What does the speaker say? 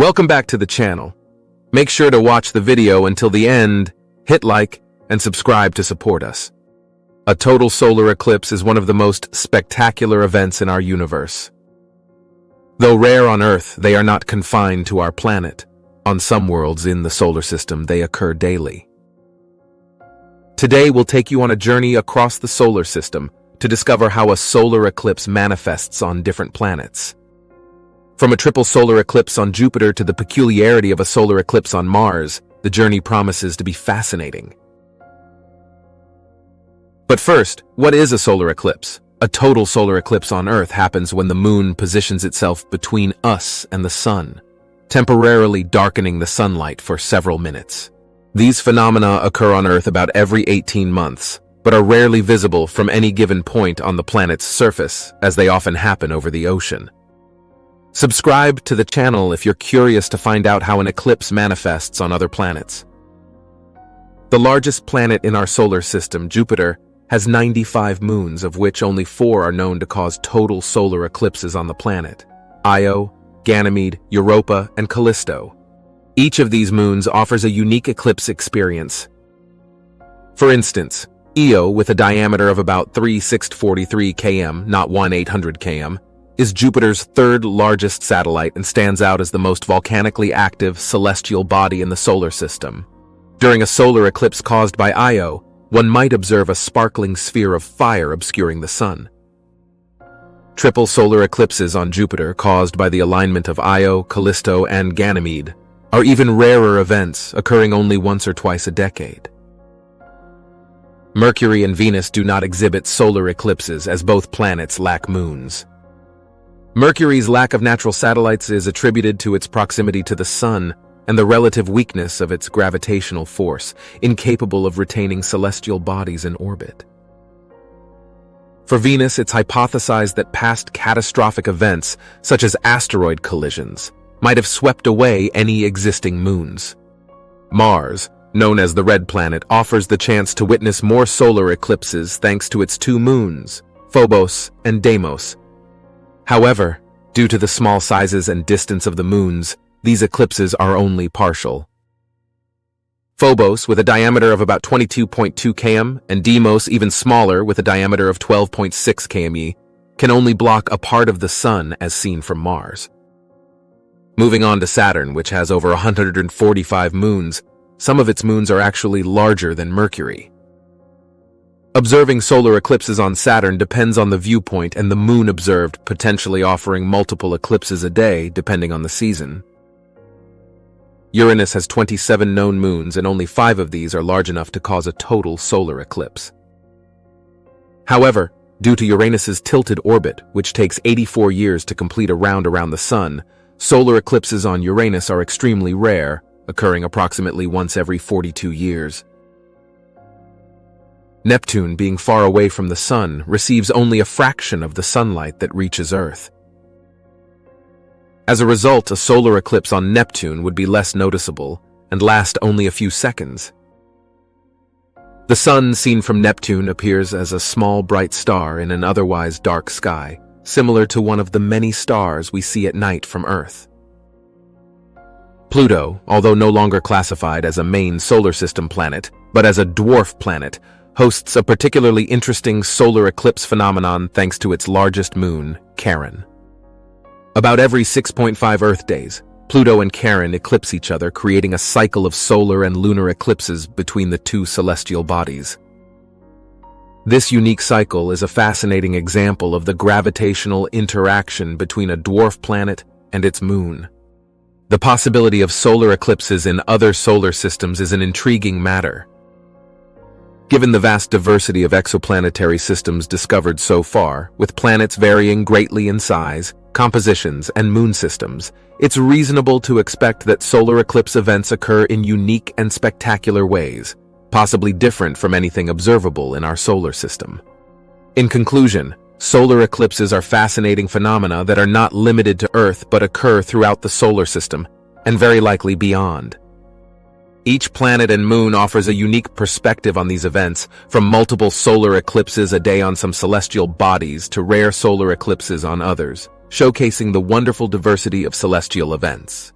Welcome back to the channel. Make sure to watch the video until the end, hit like, and subscribe to support us. A total solar eclipse is one of the most spectacular events in our universe. Though rare on Earth, they are not confined to our planet. On some worlds in the solar system, they occur daily. Today, we'll take you on a journey across the solar system to discover how a solar eclipse manifests on different planets. From a triple solar eclipse on Jupiter to the peculiarity of a solar eclipse on Mars, the journey promises to be fascinating. But first, what is a solar eclipse? A total solar eclipse on Earth happens when the moon positions itself between us and the sun, temporarily darkening the sunlight for several minutes. These phenomena occur on Earth about every 18 months, but are rarely visible from any given point on the planet's surface, as they often happen over the ocean. Subscribe to the channel if you're curious to find out how an eclipse manifests on other planets. The largest planet in our solar system, Jupiter, has 95 moons, of which only 4 are known to cause total solar eclipses on the planet: Io, Ganymede, Europa, and Callisto. Each of these moons offers a unique eclipse experience. For instance, Io, with a diameter of about 3,643 km, not 1,800 km, is Jupiter's third largest satellite and stands out as the most volcanically active celestial body in the solar system. During a solar eclipse caused by Io, one might observe a sparkling sphere of fire obscuring the sun. Triple solar eclipses on Jupiter caused by the alignment of Io, Callisto, and Ganymede are even rarer events, occurring only once or twice a decade. Mercury and Venus do not exhibit solar eclipses as both planets lack moons. Mercury's lack of natural satellites is attributed to its proximity to the Sun and the relative weakness of its gravitational force, incapable of retaining celestial bodies in orbit. For Venus, it's hypothesized that past catastrophic events, such as asteroid collisions, might have swept away any existing moons. Mars, known as the Red Planet, offers the chance to witness more solar eclipses thanks to its 2 moons, Phobos and Deimos. However, due to the small sizes and distance of the moons, these eclipses are only partial. Phobos, with a diameter of about 22.2 km, and Deimos, even smaller, with a diameter of 12.6 km, can only block a part of the Sun as seen from Mars. Moving on to Saturn, which has over 145 moons, some of its moons are actually larger than Mercury. Observing solar eclipses on Saturn depends on the viewpoint and the moon observed, potentially offering multiple eclipses a day, depending on the season. Uranus has 27 known moons, and only 5 of these are large enough to cause a total solar eclipse. However, due to Uranus's tilted orbit, which takes 84 years to complete a round around the Sun, solar eclipses on Uranus are extremely rare, occurring approximately once every 42 years. Neptune, being far away from the Sun, receives only a fraction of the sunlight that reaches Earth. As a result, a solar eclipse on Neptune would be less noticeable and last only a few seconds. The Sun, seen from Neptune, appears as a small bright star in an otherwise dark sky, similar to one of the many stars we see at night from Earth. Pluto, although no longer classified as a main solar system planet, but as a dwarf planet, hosts a particularly interesting solar eclipse phenomenon thanks to its largest moon, Charon. About every 6.5 Earth days, Pluto and Charon eclipse each other, creating a cycle of solar and lunar eclipses between the 2 celestial bodies. This unique cycle is a fascinating example of the gravitational interaction between a dwarf planet and its moon. The possibility of solar eclipses in other solar systems is an intriguing matter. Given the vast diversity of exoplanetary systems discovered so far, with planets varying greatly in size, compositions, and moon systems, it's reasonable to expect that solar eclipse events occur in unique and spectacular ways, possibly different from anything observable in our solar system. In conclusion, solar eclipses are fascinating phenomena that are not limited to Earth but occur throughout the solar system, and very likely beyond. Each planet and moon offers a unique perspective on these events, from multiple solar eclipses a day on some celestial bodies to rare solar eclipses on others, showcasing the wonderful diversity of celestial events.